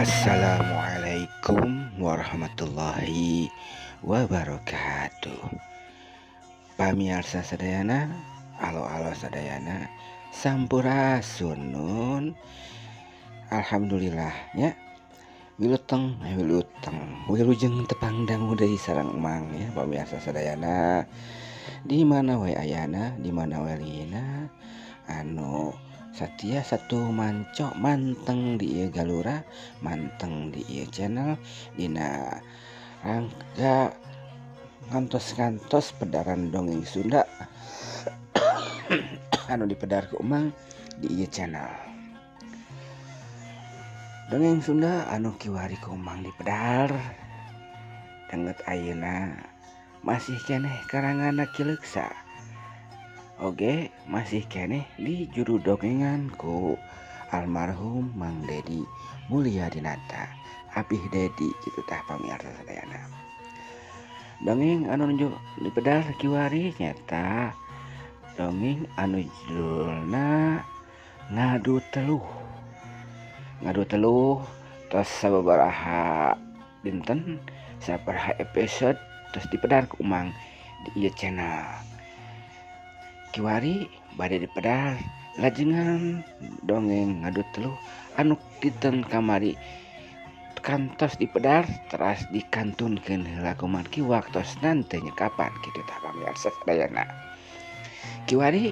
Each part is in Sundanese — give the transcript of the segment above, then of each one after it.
Assalamualaikum warahmatullahi wabarakatuh. Pamirsa sadayana, alo sadayana, sampurasun. Alhamdulillahnya wiluteng wilujeng tepangdang deui sareng emang ya pamirsa sadayana. Di mana we ayana, di mana we lina anu Satya satu manco manteng di ieu galura, manteng di ieu channel dina rangka ngantos pedaran dongeng Sunda anu dipedar ku emang di ieu channel. Dongeng Sunda anu kiwari ku emang dipedar denget ayeuna masih keneh karanganna Kileuksa. Oge masih keneh di juru dongengan ku almarhum Mang Dedi Mulyadinata, Abih Dedi kitu tah pamirsa sadayana. Dongeng anu nunjuk dipedar kiwari nyata dongeng anu judulna Ngadu Teluh. Ngadu Teluh tos sababaraha dinten sabaraha episode tos dipedar ku emang di ieu channel. Kiwari bade dipedar lajengan dongeng Ngadu Teluh anu dinten kamari kantos dipedar teras dikantunkeun heula kumargi waktosna teu nyekapan kitu tah pamirsa sadayana. Kiwari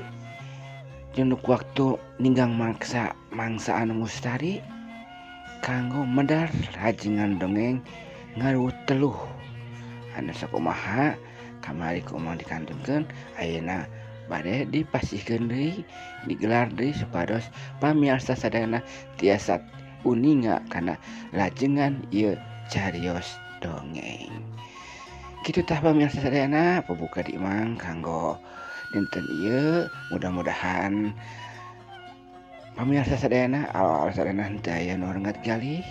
jeung waktu ninggang mangsa anu mustari kanggo medar lajengan dongeng Ngadu Teluh anu sakumaha kamari kumaha dikantunkeun ayeuna bade dipasihkeun deui digelar deui supados pamirsa sadayana tiasa uninga kana lajengan ieu carios dongeng. Kitu tah pamirsa sadayana pabuka di imang kanggo dinten ieu mudah-mudahan pamirsa sadayana awal sadayana teu aya nu renget galih,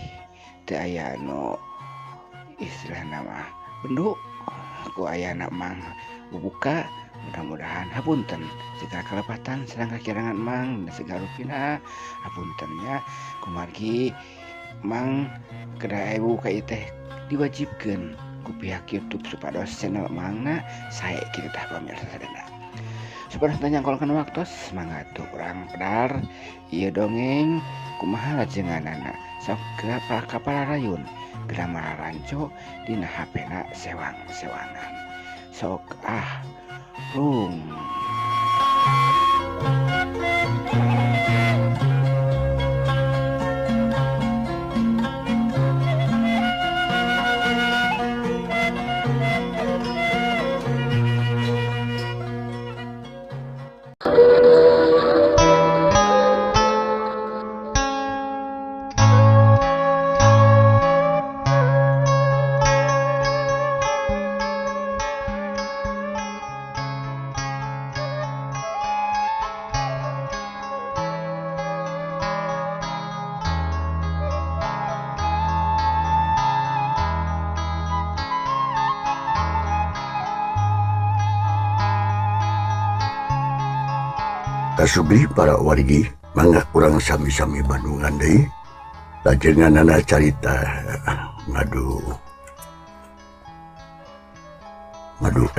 teu aya nu istilahna mah bendu ku ayana emang bubuka. Mudah-mudahan hapunten segala kelepatan sareng kakirangan emang dan segala rupina hapuntennya kumargi emang kedah ibu ka ieu teh diwajibkeun ku pihak YouTube supados channel emangna sae kitu tah pamirsa sadayana. Supados nyangkolkeun waktos mangga atuh urang pedar ieu dongeng kumaha lajenganana sok kapararayun geura mararanco dina HP-na sewang-sewangan. Sok Rung. Kasubri para wargi mangga urang sami-sami bandungan deui lajenganana carita ngadu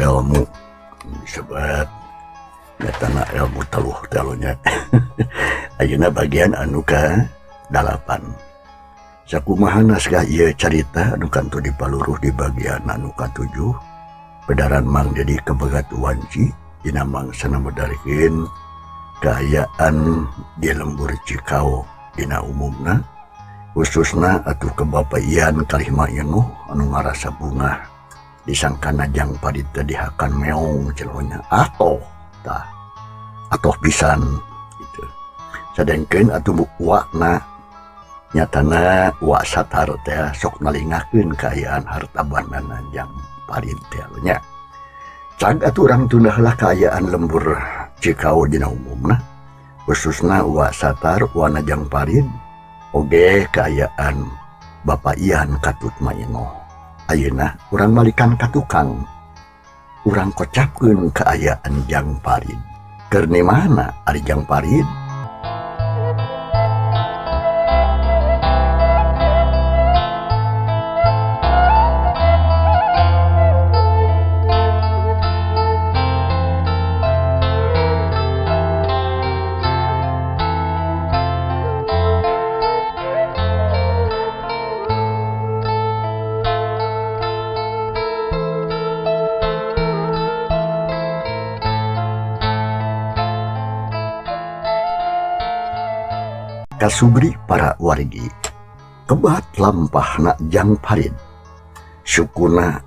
ilmu disebut nyatana ilmu teluh-teluhnya. Ayeuna bagian anu ka 8. Sakumaha naskah ieu carita anu kantu dipaluruh di bagian anu ka-7 pedaran Mang Dedi Kebegat Wanci dina mangsana medarikeun kaayaan di lembur Cikau dina umumna khususna atuh kebapaian kalih maenuh anu ngarasa bunga disangkana jang padita dihakan meong celonya atoh pisan gitu. Sadengkeun atuh wakna nyatana wa satar teh sok nalingakeun kaayaan harta bandana jang padit teh nya. Cag atuh urang tunda heula kaayaan lembur Cikau dina umumna khususna wa satar wa najang parin oge kaayaan Bapak Ian Katut Maino. Ayeuna urang balikan ka tukang urang kocapkeun kaayaan jang parin keur di mana ari jang parin. kasubri para wargi kebat lampahna Jang Parid sukuna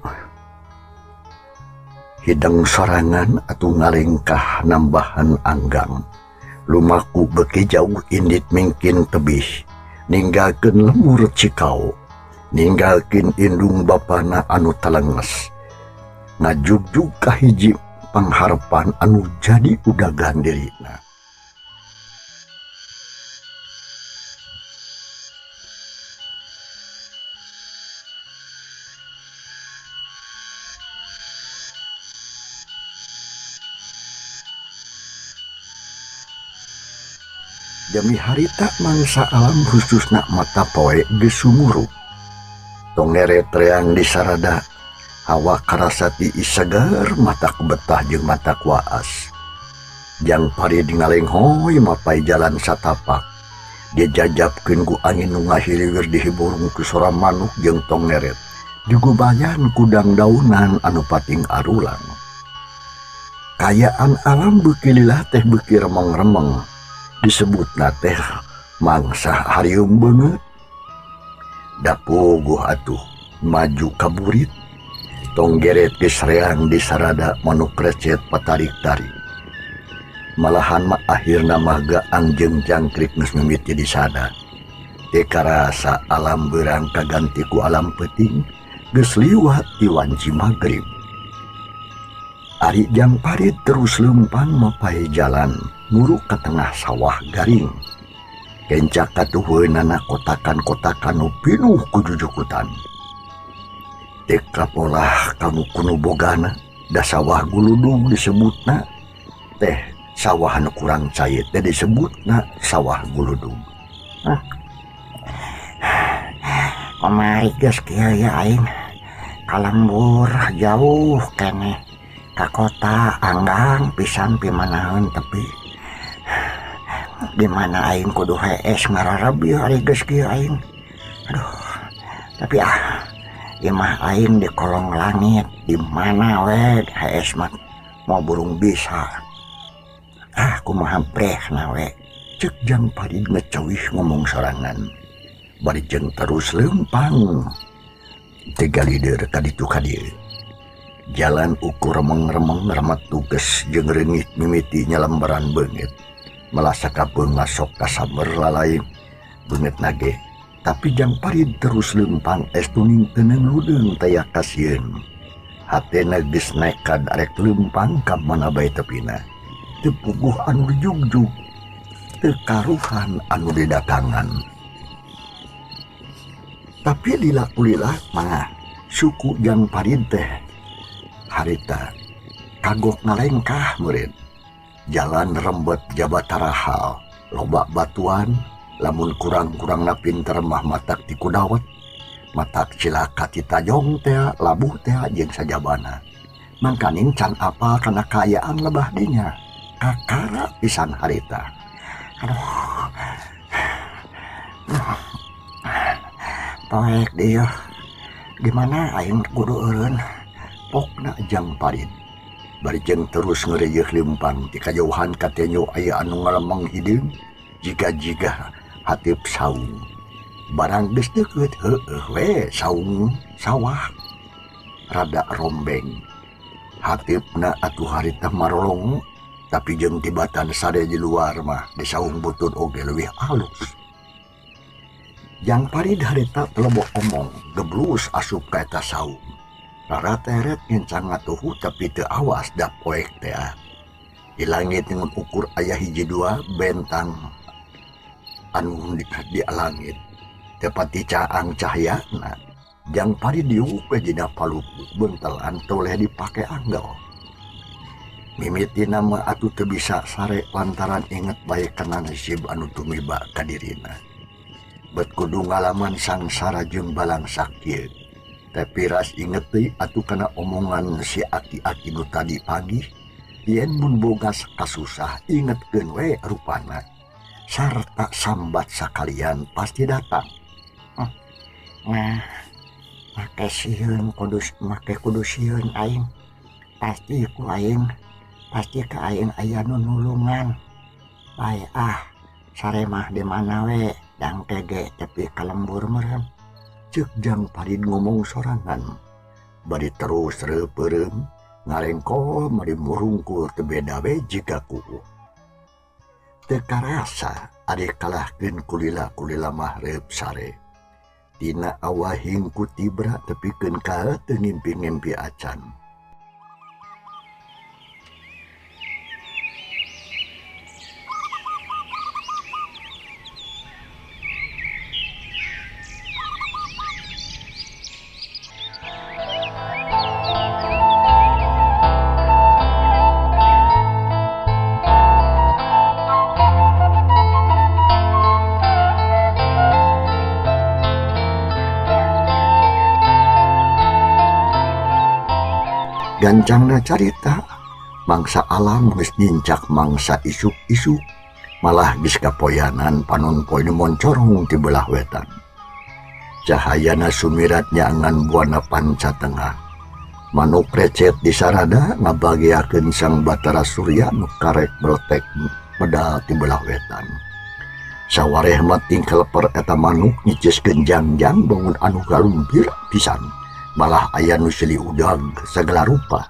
hidang sorangan atau ngalengkah nambahan anggang lumaku beki jauh indit mungkin tebih ninggalkeun lemur cikau ninggalkeun indung bapana anu talenges ngajugjug ka hiji pangharapan anu jadi udagan dirina. Demi harita mangsa alam khususna mata poe geus sumuru tong neretreang di sarada hawa karasati isagar mata betah jeung mata waas. Jang Parid ngalenghoy mapai jalan satapak dia jajabkeun ku angin nu ngahiliwir di hiburung ku sora manuk jeung tong neret digubayan kudang daunan anu pating arulang. Kayaan alam beuki lila teh beuki remeng-remeng disebutna teh mangsa harium beungeut da puguh atuh maju kaburit tong geret geus reang di sarada manuk recet patarik-tarik malahan mah akhirna mah anjeun jangkrik geus mimiti di sada teu karasa alam beurang kaganti ku alam peuting geus liwat ti wanci magrib. Ari Jang Parid terus lempang mapai jalan muruk ke tengah sawah garing kencak katuheunana kotakan-kotakan nu pinuh ku jujukutan teka polah kanu kunu bogana da sawah guludung disebutna teh sawah nu kurang cai teh disebutna sawah guludung. Pamari geus kieu ya aing kalembur jauh keneh ka kota anggang pisan pimanaheun tepi di mana aing kudu hees ngararebi ari geus kieu aing. Aduh, tapi imah aing di kolong langit di mana we hees mah mau burung bisa. Kumaha prehna we. Cek Jang Parid ngeceuih ngomong sorangan. Bari jeung terus lempang. Tiga lider ka ditu ka dieu. Jalan ukur remeng-remeng remet tugas jeung reungit mimiti nyalembaran beungeut. Melasa kabeung masok ka saber lalain beungeut nage. Tapi Jang Parid terus lempang estuning teuneng ludeung taya kasieun. Hatena geus nekad arek lempang ka mana bae tepina. Teu puguh anu jugjug, teu karuhan anu didatangan. Tapi lila-lila mah suku Jang Parid teh harita kagok ngalengkah murid. Jalan rembet jabatarahal loba batuan lamun kurang-kurangna pinter mah matak ti kudawet matak cilaka ti tajong teh labuh teh jeung sajabana mangkaning can apal kana kaayaan lebah dinya kakara pisan harita. Poek dia gimana aing kudu eureun pokna Jang Parid bari jeung terus ngeureuh lempang ti kajauhan katenyo aya anu ngalemeng hideung jiga-jiga hatip saung barang geus deukeut heueuh we saung sawah rada rombeng hatipna atuh harita marolong tapi jeung tibatan sade di luar mah di saung butun oge leuwih alus. Jang Parid harita telebok omong geblus asup ka eta saung rara teret ngencang ngatuhu tapi teu awas da poek teh. Di langit dengan ukur aya hiji dua bentang anu di langit tepati caang cahyana. Jang Parid diuk we dina palupu bentelan toleh dipake anggal. Mimitina mah atuh teu bisa sare lantaran inget bae kana nasib anu tumiba ka dirina. Bet kudu ngalaman sangsara jeung balang sakit. Tapi ras inget deui atuh kana omongan si aki-aki nu tadi pagi. Yen mun boga kasusah ingetkeun we rupana. Sarta sambat sakalian pasti datang. Nah, make kudu sieun aing. Pasti ku aing, pasti ka aing aya nu nulungan. Bae Sare mah di mana we? Dang tege tapi kalembur merem. Cek Jang Parid ngomong sorangan. Bari terus reupeurem ngalengkol mari murungkul teu beda we jika kuuh. Teu karasa ade kalahkeun kulila-kulila mah reup sare. Tina awahing ku tibra tepikeun ka teu ngimpi-ngimpi acan. Gancangna carita mangsa alam geus nyincak mangsa isuk-isuk malah geus kapoyanan panon poe nu moncorong ti belah wetan. Cahayana sumirat nyaangan buana panca tengah. Manuk recet di sarada ngabagiakeun sang Batara Surya nu karek brotek medal ti belah wetan. Sawareh mah tingkeleper eta manuk nyiciskeun jangjang bangun anu galumpir pisan. Malah aya nu silih udag segala rupa.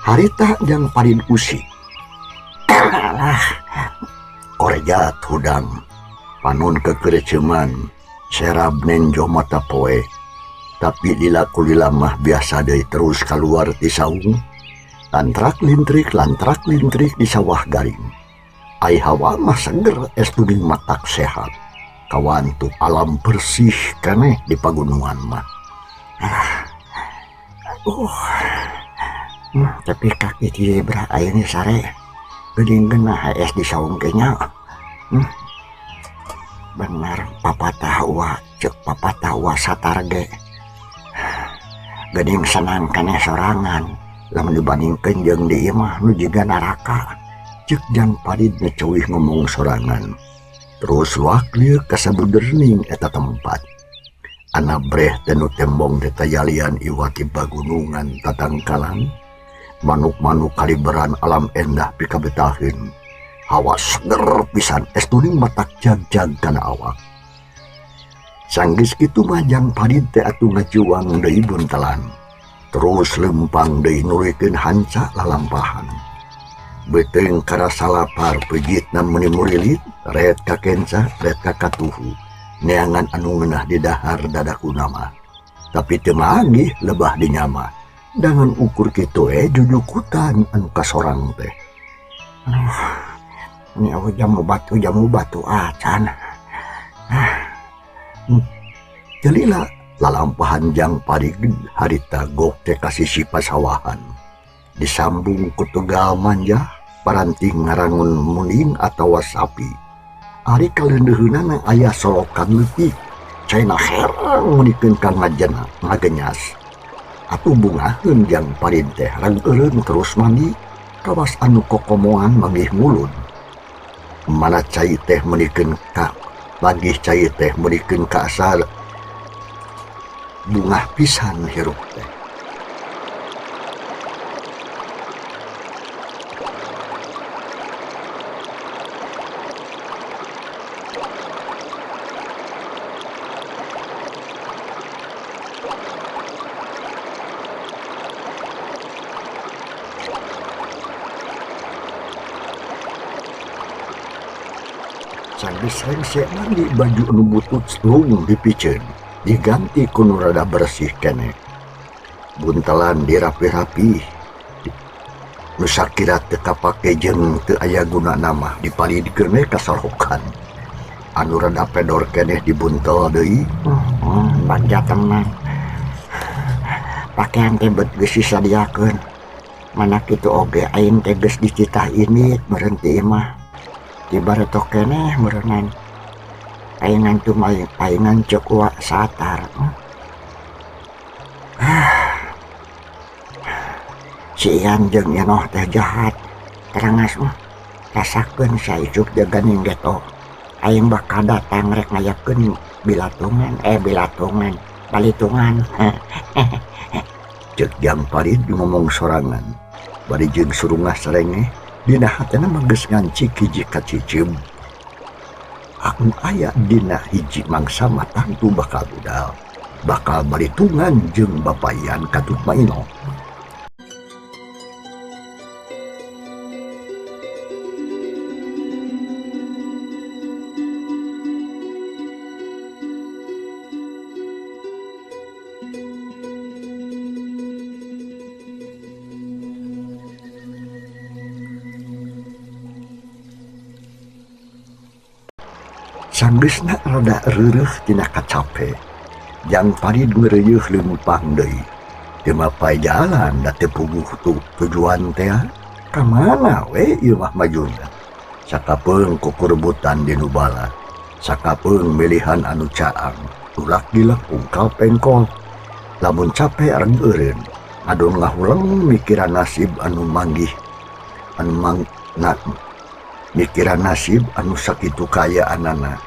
Harita Jang Parid usik. Alah, Korejat hudang. Panon kekereceman. Serab nenjo mata poe. Tapi lila kulila mah biasa deui terus kaluar ti saung. Lantrak lintrik di sawah garing. Ai hawa mah seger estuding matak sehat. Kawantu alam bersih keneh di pagunungan mah. Tapi kaki ti bra ayeuna sare geuning genah es di saung kenya. Benar papatah wa cek papatah wa satarge. Geuning senang keneh sorangan lamun dibandingkeun jeung di ieu mah nu jiga neraka. Cek Jang Parid ngeceuih ngomong sorangan. Terus luak lieu ka sabuderning eta tempat. Ana breh tenu tembong detayalian iwati pagunungan tatangkalan. Manuk-manuk kaliberan alam endah pikabetaheun. Hawa seger pisan estuning matak jag-jag kana awak. Sanggis kitu mah Jang Parid teh atuh ngajuang deui buntelan. Terus lempang deui nurikeun hanca lalampahan. Beuteung karasa lapar pejitna meuni murilit, ret ka kenca, ret ka katuhu. Neangan anu ngeunah di dahar dadakuna mah. Tapi teu manggih lebah di nyama. Dengan ukur kitu jujukutan anu kasorang teh. Ini aku jamu batu acan. Jelila lalampahan Jang Parid harita gok teh ka sisi pasawahan. Disambung ku tugal manja paranting ngarangun muning atawa sapi. Ari kalendeuheunana aya solokan leutik. Caina herang munikeun ka ngajena ngagenyas. Atuh bungaheun Jang Parid teh rangeureun terus mandi kawas anu kokomoan manggih mulun. Mana cai teh munikeun ka manggih cai teh munikeun ka asal bungah pisan hirup teh. Sanggis rengse mandi baju anu butut selung dipiceun diganti ku nu rada bersih keneh. Buntelan dirapi-rapi nu sakira teu kapake jeung teu aya gunana mah dipalidkeun we ka solokan. Anu rada pedor keneh dibuntel deui. Bagja tenan. Pakaian teh beut geus disadiakeun. Mana kitu oge aing teh geus dicitah ini berhenti mah. Ibarat keneh merenang paingan tu paingan cek wa satar. Si Ian jeung Enoh teh jahat terangas rasakeun saisuk jaganing geto aing bakal datang rek ngayakeun balitungan Cek Jang Parid ngomong sorangan bari jeung surungah serengeh dina hatena mah geus ngancik hiji kacicim anu aya dina hiji mangsa matangtu bakal budal bakal balitungan jeung bapayan Katut Maino. Sanggeusna rada reureuh tina kacape, Jang Parid ngeureuh leumpang deui. Teu mapai jalan da teu puguh tujuan teh ka mana we ieu mah majuna. Sakapeung kukurebutan di nubala, sakapeung milihan anu caang, ulak dilekung kal pengkol. Lamun cape areng eureun, adon ngahuleng mikiran nasib anu manggih, mikiran nasib anu sakitu kaya anana.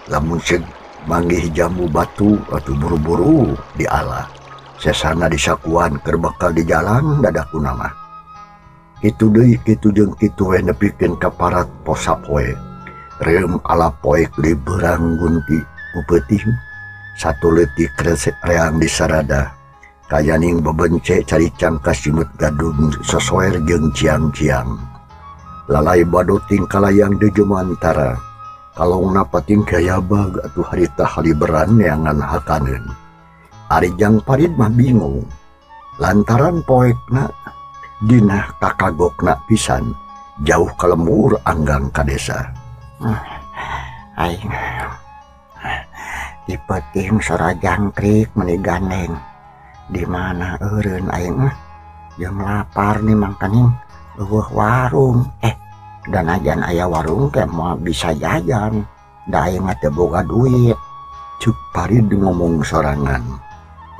Lamun seg manggih jamu batu atau buru-buru di ala sesana disakuan keur bakal di jalan dadakuna mah. Kitu deui kitu jeung kitu we nepikeun ka parat posa poe. Reum ala poe libeurang gunti upeuting satu leutik reang di sarada. Kayaning bebence caricang kasimut gadung sesoer jeung ciang-ciang. Lalai badoting kalayang di jumantara. Kalau napating gaya bag atuh harita haliberan neangan hakaneun. Ari Jang Parid mah bingung. Lantaran poekna dina kakagokna pisan jauh ka lembur anggang ka desa. Aing dipeuting sora jangkrik meuni gandeng. Di mana eureun aing jeung lapar nih mangkaning eueuh warung. Dan ajan aya warung teh mah bisa jajan, da aing teh boga duit. Cuk Parid ngomong sorangan.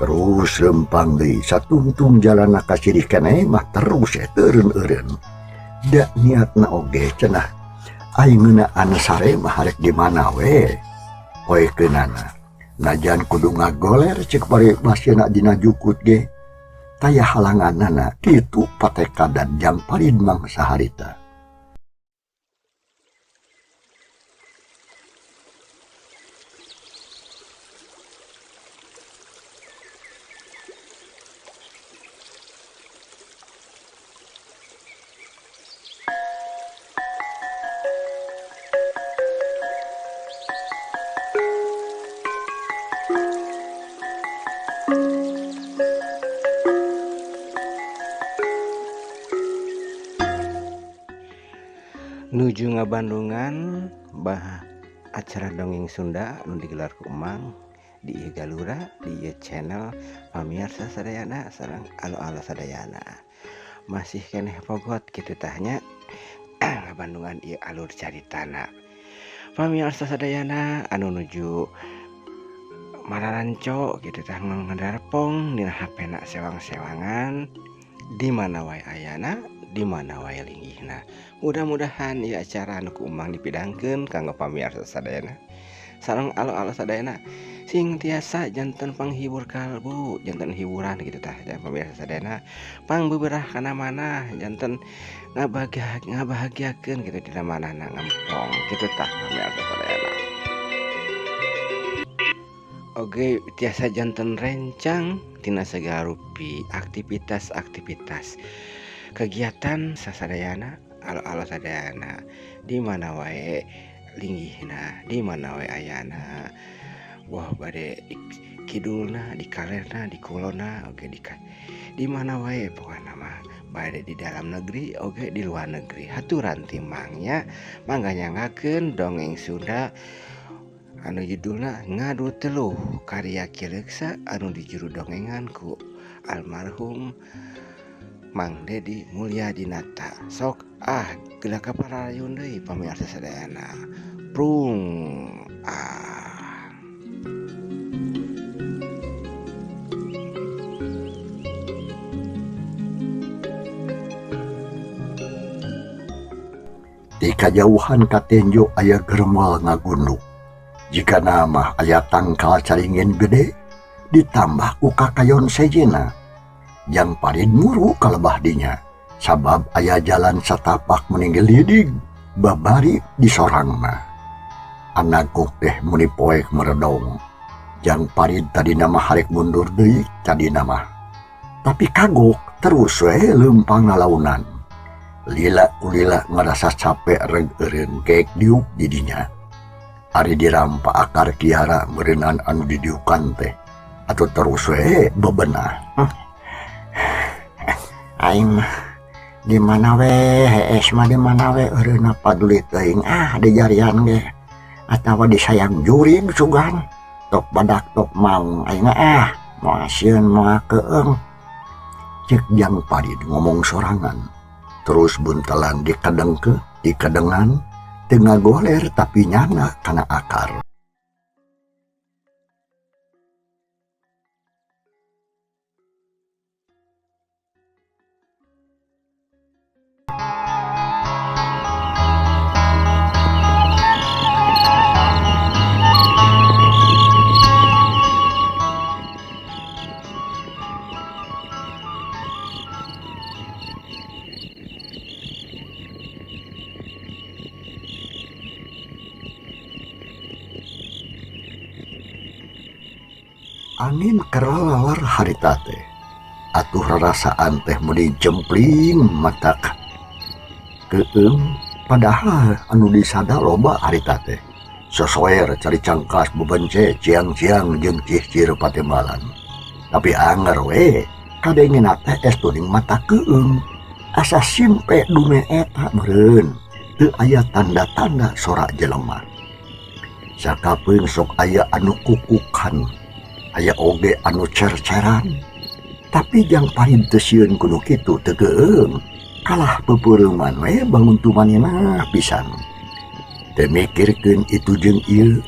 Terus lempang deui satungtung jalanna ka sirih keneh mah terus teureun-eureun. Da niatna oge cenah aing ngeunaan sare mah harek di mana we. Poekeunana najan kudu ngagoler cek bari masieuna dina jukut ge. Taya halanganana kitu Pateka dan Jang Parid mangsa harita. Nuju ngabandungan bah acara dongeng Sunda anu digelar ku Emang di ieu Galura di ieu channel pamirsa sadayana sareng alo-alo sadayana. Masih keneh pogot kitu tahnya ngabandungan ieu alur caritana. Pamirsa sadayana anu nuju Mararanco kitu tah ngadarpong dina HP-na sewang-sewangan di mana wae ayana, di mana wae linggihna. Mudah-mudahan ieu acara anu ku Emang dipidangkeun kanggo pamirsa sadayana sareng alo-alo sadayana sing tiasa janten panghibur kalbu, janten hiburan gitu tah ya pamirsa sadayana pangbeberah kana mana janten ngabahagiakeun gitu dina manehna ngempong kitu tah pamirsa sadayana. Oge tiasa janten rencang tina segala rupi aktivitas kegiatan sasadayana alo-alo sadayana di mana wae linggihna, di mana wae ayana. Wah bade di kidulna, di kalerna, di kulona, oge di mana wae pokokna mah bade di dalam negeri oge di luar negeri. Haturan timangnya mangga nyangakeun dongeng Sunda anu judulna Ngadu Teluh karya Kileuksa anu dijuru dongengan ku almarhum Mang Dedi Mulyadinata. Sok geula kaparayun deui pamirsa sadayana. Prung Di kajauhan katenjo aya germal ngagunduk. Jika nama aya tangkal caringin gede ditambah ku kakayon sejena. Jang Parid muru kalebah dinya sabab aya jalan satapak meninggal lidig babari di sorangna. anakku teh muni poek meredong. Jang parid tadi nama harek mundur deui tadi nama. Tapi kagok terus we leumpang ngalaunan. Lila kulila ngerasa capek reg eureun keek diuk didinya. Ari dirampa akar kiara meureunan anu didiukan teh. Atau terus we bebenah. Aing mah di mana we hees mah di mana we eureuna paduli teuing di jarian ge atawa disayang jurig sugan tok badak tok maung aing mau asieun mau keung. Cek Jang Parid ngomong sorangan. Terus buntelan dikadengan tengah goler tapi nyana kana akar. Angin keralawar harita teh. Atuh rarasaan teh mudi jempling matak. Keung padahal anu disada loba harita teh. Sosoer cari cangkas bebence ciang-ciang jeung cih-cir patemalan. Tapi anger we kadengena teh es tuning mata keung. Asa simpe dume eta meureun. Teu aya tanda-tanda sora jelema. Sakapeung sok aya anu kukukan. Aya oge anu cer-ceran. Tapi Jang Parid teu sieun kudu kitu teu geung. Kalah pepeureuman we bangun tumanina pisan. Teu mikirkeun itu jeung ieu.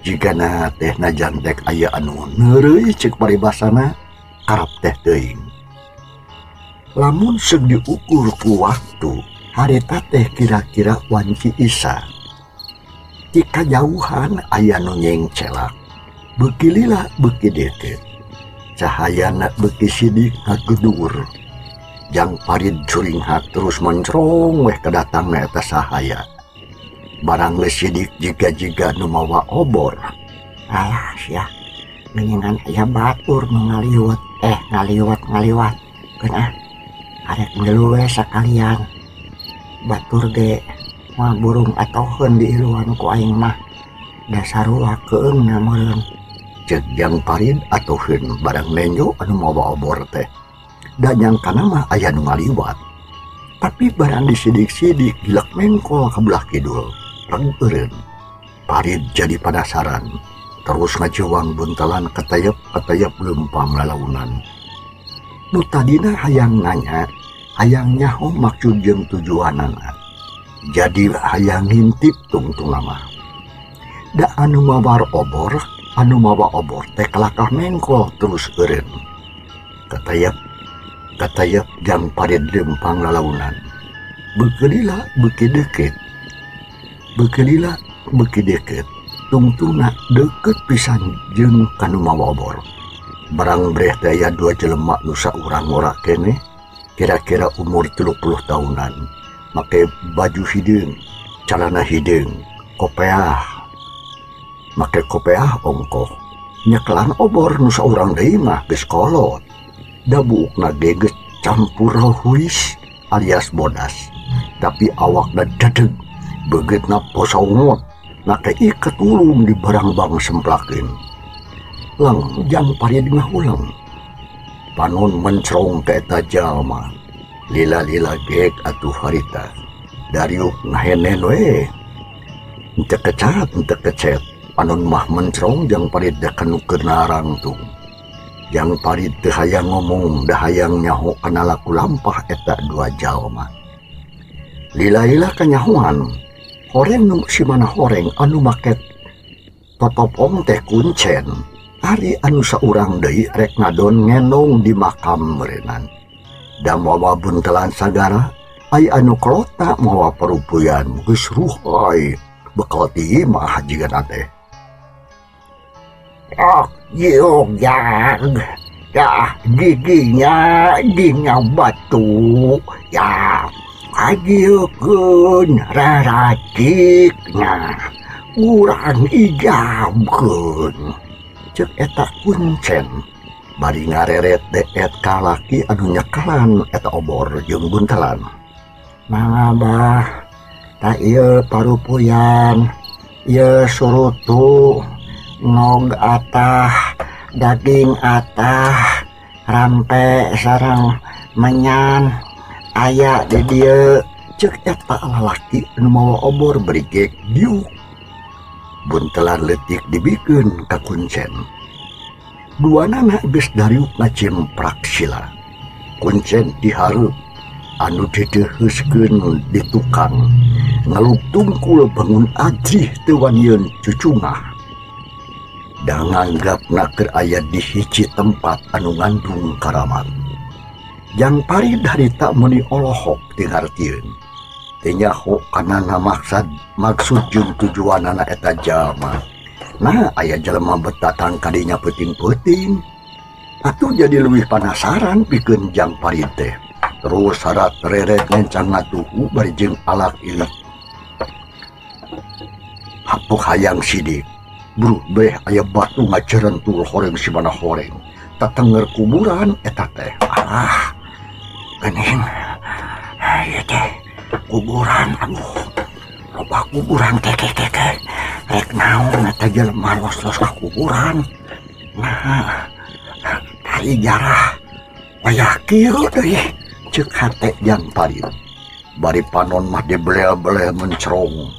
Jigana teh najan dek aya anu neureuy ceuk paribasana karap teh teuing. Lamun seug diukur ku waktu, harita teh kira-kira wanci Isya. Jika jauhan aya nu nyengcelak. Beuki lila beuki deket. Cahayana beuki sidik ngagedur. Jang Parid curinghat terus mencrong weh kedatangna eta sahaya. Barang geus sidik jiga-jiga nu mawa obor. Alah sia mendingan aya batur nu ngaliwat ngaliwat keun arek milu we sakalian. Batur ge mah burung atoheun diiluan ku aing mah. Dasarua keung na meureun. Cek Jang Parid atoheun barang lenjo anu mawa obor teh. Da nyangkana mah aya nu ngaliwat. Tapi barang disidik-sidik gilak mengkol ke belah kidul. Reg eureun. Parid jadi penasaran. Terus ngajewang buntelan ketayep leumpang lalaunan. Nu tadina hayang nanya, hayang nyaho maksud jeung tujuanana. Jadi hayang ngintip tungtung lama. Da anu mawa obor teh kelakah mengkol terus eureun. Katayap Jang Parid leumpang lalaunan. Bekelila beuki deket. Tungtungna deket pisan jeung kanu mawa obor. Barang breh teh aya 2 jelema nu saurang ora keneh. Kira-kira umur 30 tahunan. Make baju hideung, calana hideung, make kopeah ongkoh. Nyekelan obor nu saurang deui mah geus kolot. Da buukna ge geus campur huis alias bodas. Tapi awakna dadeg, beugitna posongot, nake iket ulung di barang-bang semplakeun. Lang Jang Parid ngahulang. Panon mencrong ka eta jalma. Lila-lila gek atuh harita. Dariuk ngahenen we. Henteu kecat, henteu kecet. Panon mah mencrong Jang Parid da kanu keunarang tung. Jang Parid teu hayang ngomong da hayang nyaho kana laku lampah eta 2 jalma. Lila-lila kanyahoan. Horeng nu simana horeng anu make totopong teh kuncen. Ari anu saurang deui rek ngadon ngendong di makam meureunnan. Da mawa buntelan sagara, ai anu kelota mawa perupuyan geus ruhai bekal ti mah jigan teh. Jang, giginya batu, ya, ajieukeun raracikna, urang ijabkeun cek eta kuncen bari ngareret deet ka laki anu nyekelan eta obor jeung buntelan. Nah Abah, tak ieu parupuyan, ieu surutu, nog atah, daging atah, rampe sareng menyan, aya di dieu. Cek eta lalaki anu mawa obor berigek diuk. Buntelan leutik dibikeun ka kuncen. Duanana geus dariuk ngacemprak sila. Kuncen dihareup anu dideheuskeun di tukang ngaluk tungkul bangun ajih teu wanieun cucungah. Da nganggapna keur aya di hiji tempat anu ngandung karamat. Jang Parid harita meuni olohok teu ngartieun. Teu nyaho kana maksud jeung tujuanana eta jalma. Nah aya jelema betatang kadinya peuting-peuting. Atuh jadi leuwih panasaran pikeun Jang Parid teh. Terus syarat reret ngencang ngatuhu bari jeung alak ilik. Hapuh hayang sidik. Buru beh aya batu ngacerentul horeng si mana horeng. Tatenger kuburan eta teh. Ah, geuning. Ieu teh kuburan aduh. Loba kuburan keke. Rek naon eta jelema los-los ka kuburan. Nah, ari jarah wayah kieu deui. Cek hate Jang Parid bari panon mah dibelel-belel mencerong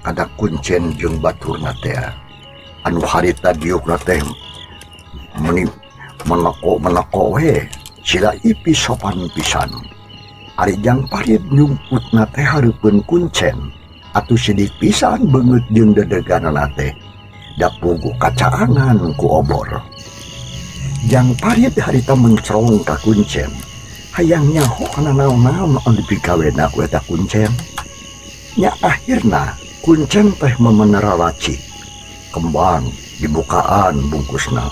kada kuncen jeung baturna teh anu harita diukna teh meuni meneko we sila ipis sopan pisan. Ari Jang Parid nyumputna teh hareupeun kuncen atuh sidik pisan beungeut jeung dedeganana teh da pugu kacaangan ku obor. Jang Parid harita mencerong ka kuncen hayang nyaho kana naon-naon anu dipikawena ku eta kuncen. Nya akhirna kuncen teh memenera laci. Kembang dibukaan bungkusna.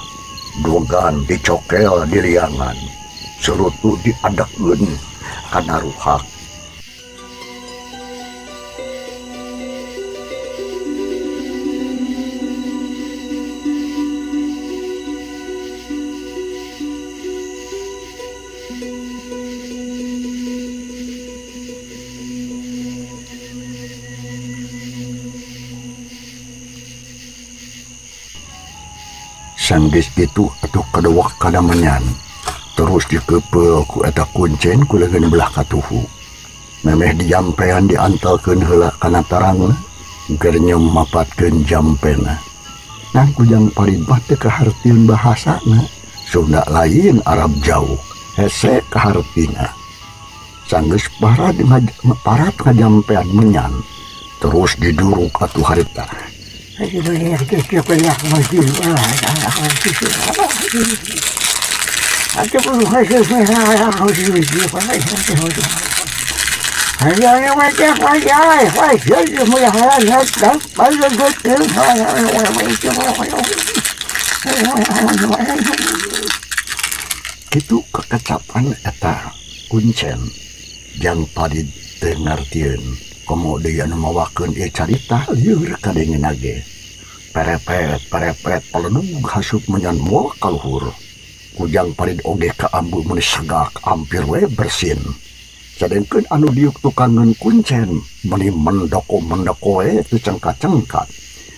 Dogan dicokel di liangan. Surutu diadekeun kana ruhak. Sanggeus kitu atuh kadewak kana menyan. Terus dikeupel ku eta kuncen ku leungeun belah katuhu. Memeh dijampean diantelkeun heula kana tarangna keur nyemapatkeun jampena. Nah ku Jang Parid mah teu kahartieun bahasana. Sunda lain Arab jauh, hese kahartina. Sanggeus parat ngajampean menyan. Terus diduruk atuh harita. Kitu kekecapan eta kuncen Jang Parid teu ngartieun. Kemudian mawakeun ieu carita lieur kadengena ge. Perepet paledug hasup menyan moal kaluhur. Ku Jang Parid oge kaambu meuni sagak ampir we bersin. Sadengkeun anu diuk tukangeun kuncen meuni mendoko we teu cengkat-cengkat.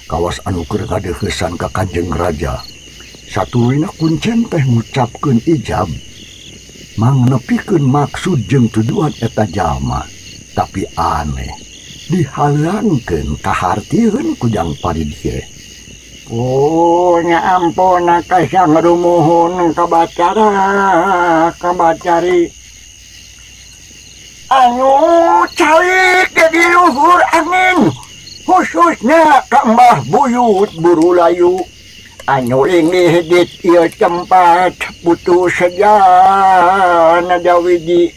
Kawas anu keur ngadeuheusan ka Kanjeng Raja. Satuluyna kuncen teh ngucapkeun ijab. Mangnepikeun maksud jeung tujuan eta jalma. Tapi aneh dihalangkeun kahartieun ku Jang Parid ge. Nya ampun kasang rumuhun kabacari anu calik di luhur angin khususnya ka Mbah Buyut Burulayu anu inggih di ieu tempat putus sejana dawiji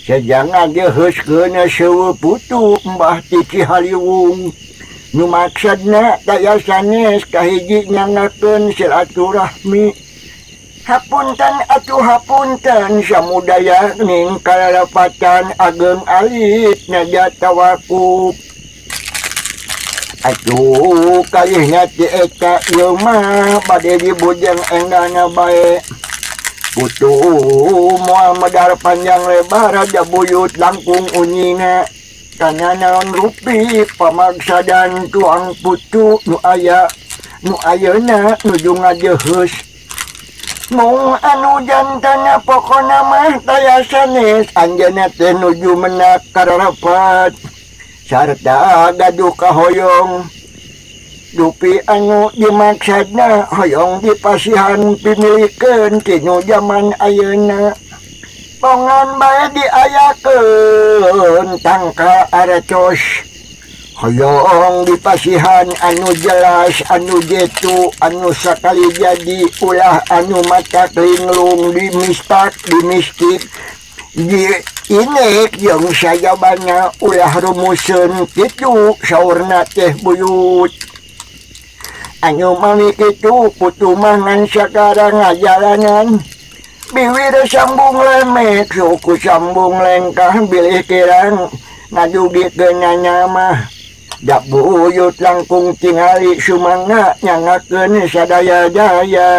sejang ngageheuskeun seueur putu Mbah ti Cihaliwung nu maksudna daya sanes kahiji nyangakeun silaturahmi. Hapunten atuh hapunten samudaya ning kalalapatan ageng alit naja tawakuf. Aduh kayaknya eta ieu mah bade dibujeng enggana bae. Putu moal medar panjang lebar aja buyut langkung unyina. Kana naon rupi pamaksa dan tuang putu nu ayeuna nuju ngajeheus. Mung anu jantana pokona mah taya sanes anjeunna teh nuju menak kararapat sarta gaduh kahoyong. Dupi anu dimaksudna hoyong dipasihan pimilikeun tinu zaman ayeuna. Pongan bae diayakeun tangka aracos. Hoyong dipasihan anu jelas anu jetu anu sakali jadi ulah anu mata linglung dimistak dimistik di inek yang saya banyak ulah rumusen kitu saurna teh buyut. Anu mami kitu putu mangan sakarang ngajalanan biwir sambung lemek suku sambung lengkah bilih kirang ngadugikeun mah. Dak buyut langkung tingali sumangga nyangakeun sadaya-daya.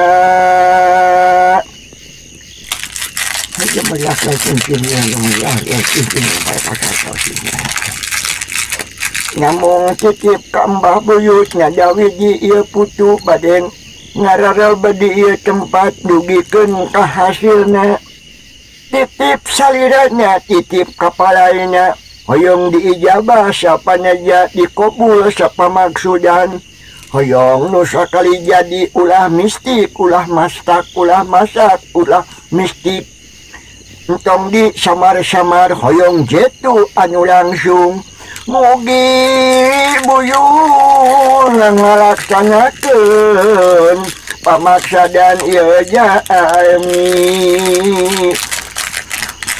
Aja melihat lagi nyamung titip ka Mbah Buyut ngadawi di ieu putu bade ngararel badi ieu tempat dugikeun ka hasilna. Titip salirana titip kapalaina. Hoyong diijabah sapanaja dikobul sapamaksudan. Hoyong nu sakali jadi ulah mistik, ulah mastak, ulah masak, ulah mistik. Entong di samar-samar hoyong jetu anu langsung. Mugi buyur ngalaksanakeun pamaksadan ieu jami.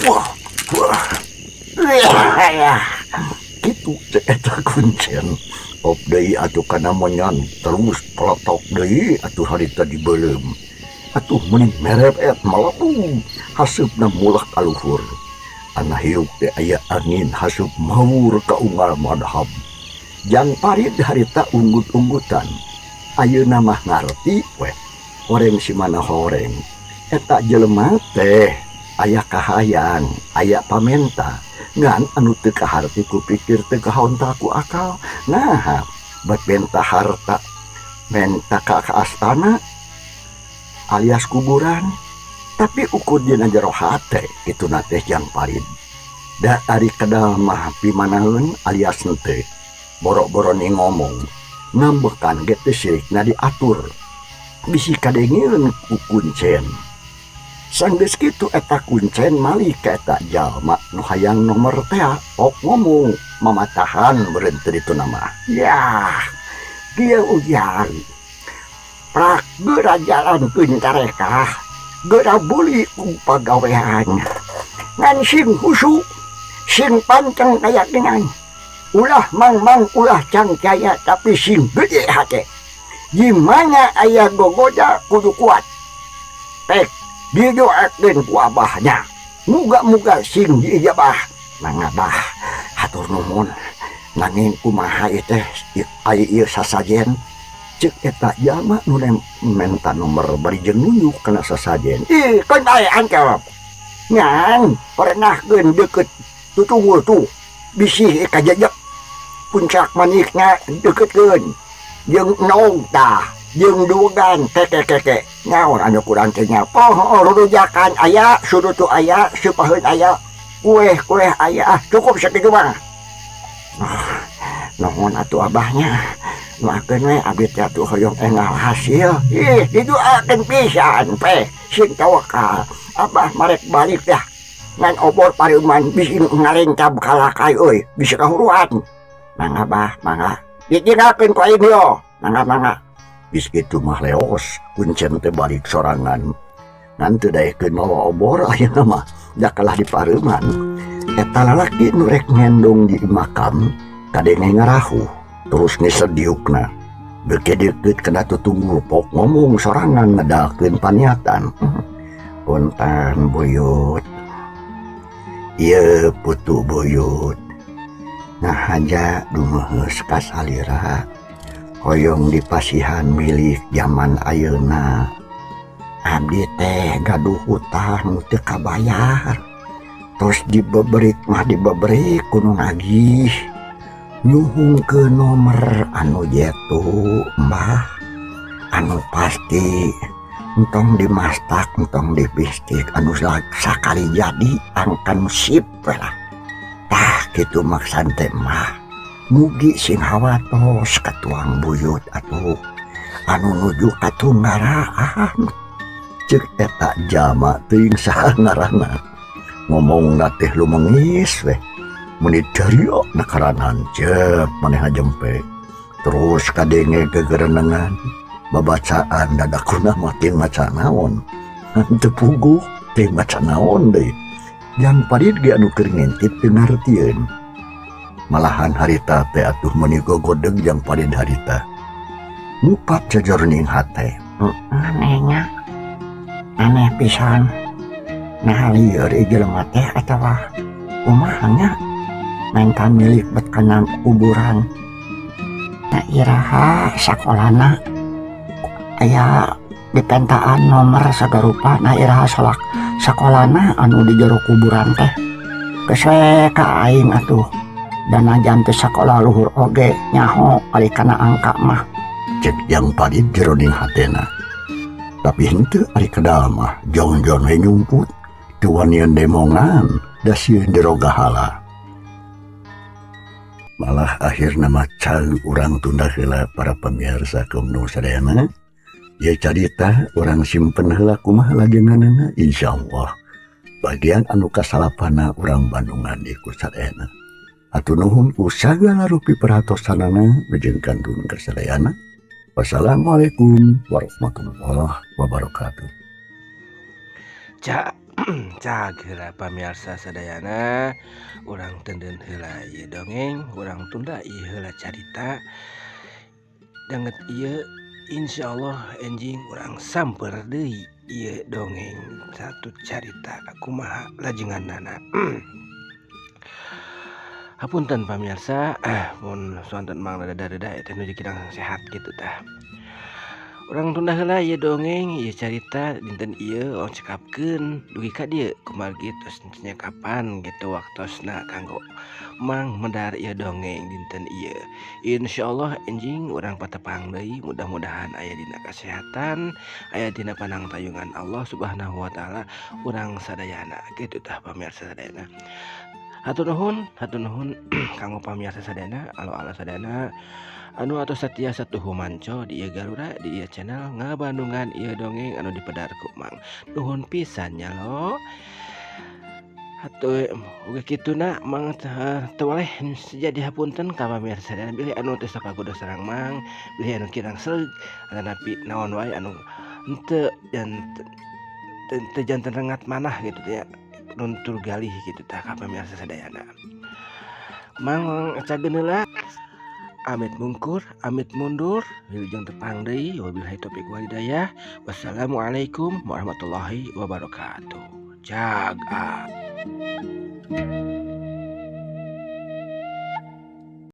Wah. Gitu eta kuncen op deui atuh kana monyan terus peletok deui atuh harita dibeuleum atuh meuning merep melebu hasupna mulah kaluhur ana hiup teh aya angin hasup maur ka unggal madhab jang parit harita unggut-unggutan ayeuna mah ngarti we horeng si mana horeng eta jelema teh aya kahayang aya pamenta ngan anu teu kaharti ku pikir teu kahaonta ku akal. Nah, bet benta harta menta ka astana alias kuburan. Tapi ukur dina jero hate kituna teh jang parid. Da ari kedal mah pimanaheun alias henteu. Boro-boro ni ngomong ngambeukan ge teu sirikna diatur. Bisi kadengieun ku kuncen. Sanggeus kitu eta kuncen malih ka eta jalma nu hayang nomor teh ok ngomong mamatahan beureun teu ditu nama. Yah, kieu ujar. Prak geura jalankeun tarekah, geura buli ku pagawean. Ngan sing husu, sing panteng kayakinan. Ulah mang-mang ulah cangcaya tapi sing gede hate. Gimana aya gogoda kudu kuat. Pek didoakeun ku abahnya. Muga-muga sing diijabah. Mangabah hatur nuhun. Nanging kumaha ieu teh aya ieu sasajen. Ceuk eta jalma nu menta nomor bari jeung nunjuk kana sasajen. Ih, kan aya angkep. Ngan pernahkeun deukeut tutunggul tuh. Bisi kajajak puncak manikna deuketkeun. Jeung naung tah. Jeung dugan keke nyaon anu kurang teh nya poho rurujakan aya surutu aya supaheun aya kueh aya cukup sakitu mah. Nuhun atuh abahnya makeun we abdi teh atuh hoyong engal hasil. Ih didoakeun pisan pe sing tawakal abah marek balik dah ngan obor pareuman bisi ngarengcab kalakai euy bisa kahuruan. Mangga bah mangga ditinggalkeun ku aing yo mangga. Bis kitu mah leos kuncen teh balik sorangan ngan teu daekeun mawa obor ayeuna mah da kalah di pareuman eta lalaki nu rek ngendong di makam kadenge ngarahu terus ngisediukna beuki-deukeut kana tutunggul pok ngomong sorangan ngedalkeun paniatan. Punten buyut ieu putu buyut ngahaja dumeheus ka salira hoyong dipasihan milik zaman ayeuna. Abdi teh gaduh hutang teu kabayar, terus dibeberik mah dibeberik kudu nagih. Nyuhung ke nomor anu jetu mbah, anu pasti entong dimastak entong dipistik anu sakali jadi angkan sip lah. Tah kitu maksud teh mah mugi sing hawatos ka tuang buyut atuh anu nuju ka Tunggaraan. Cek eta jama teuing saha ngaranna ngomongna teh lumengis weh menit dario nakaranan cek maneh jempe terus kadenge gegerenengan babacaan dadakuna mah teu maca naon teu puguh teu maca naon deui yang parit ge anu keur ngintip teu ngartieun malahan harita teh atuh meuni gogodeg yang parit harita ngupat jajorning hate anehnya aneh pisan nah lieur jelema teh atawa kumahanya mentan milik bet kana kuburan. Nah iraha sakolana aya di pentaan nomor sagarupa. Nah iraha solak sakolana anu di jero kuburan teh geus we ka aing atuh dan ajan teh sakola luhur oge nyaho ari kana angka mah. Cek yang parit jeroning hatena tapi henteu ari kedal mah jon-jon we nyumput teu wanian demongan da sieun jero gahala. Malah akhirna mah caeu urang tunda heula para pamirsa kaum nu sadayana. Ieu carita urang simpen heula kumaha lajenganna insyaallah bagian anu kasalapana urang Bandungan iku sadayana. Atur nuhun ku sagala rupi perhatosanana bejeun kantun kasadayana. Wassalamualaikum warahmatullahi wabarakatuh. Cak heula pamirsa sadayana urang tenden heula ieu dongeng urang tunda ieu heula carita danget ieu insyaallah enjing urang samper deui ieu dongeng satu carita kumaha lajenganna. Hapunten pamirsa, mun sonten mang rada-rada eta nuju kirang sehat kitu tah. Urang tunda heula ieu dongeng ieu carita dinten ieu cekapkeun dugi ka dieu kumargi tos nya kapan gitu waktosna kanggo mang medar ieu dongeng dinten ieu. Insyaallah enjing urang patepang deui mudah-mudahan aya dina kasehatan, aya dina panangtayungan Allah Subhanahu wa taala urang sadayana kitu tah pamirsa sadayana. Hatur nuhun kanggo pamirsa sadayana alo sadayana anu atos satia satuhu manco di ieu Garura di ieu channel ngabandungan ieu dongeng anu dipedar ku Mang. Nuhun pisan nya lo. Hatuh uga kituna Mang teu waleh jadi hapunten ka pamirsa sadayana bilih anu teu sapagoda sareng Mang, bilih anu kirang sreug atanapi naon wae anu henteu dan teu janten rengat manah gitu ya. Nuntur galih gitu tah ka pamirsa sadayana. Mang ecageun heula amit mungkur amit mundur wilujeng tepang deui wabillahi taufik wal hidayah. Wassalamualaikum warahmatullahi wabarakatuh. Jaga.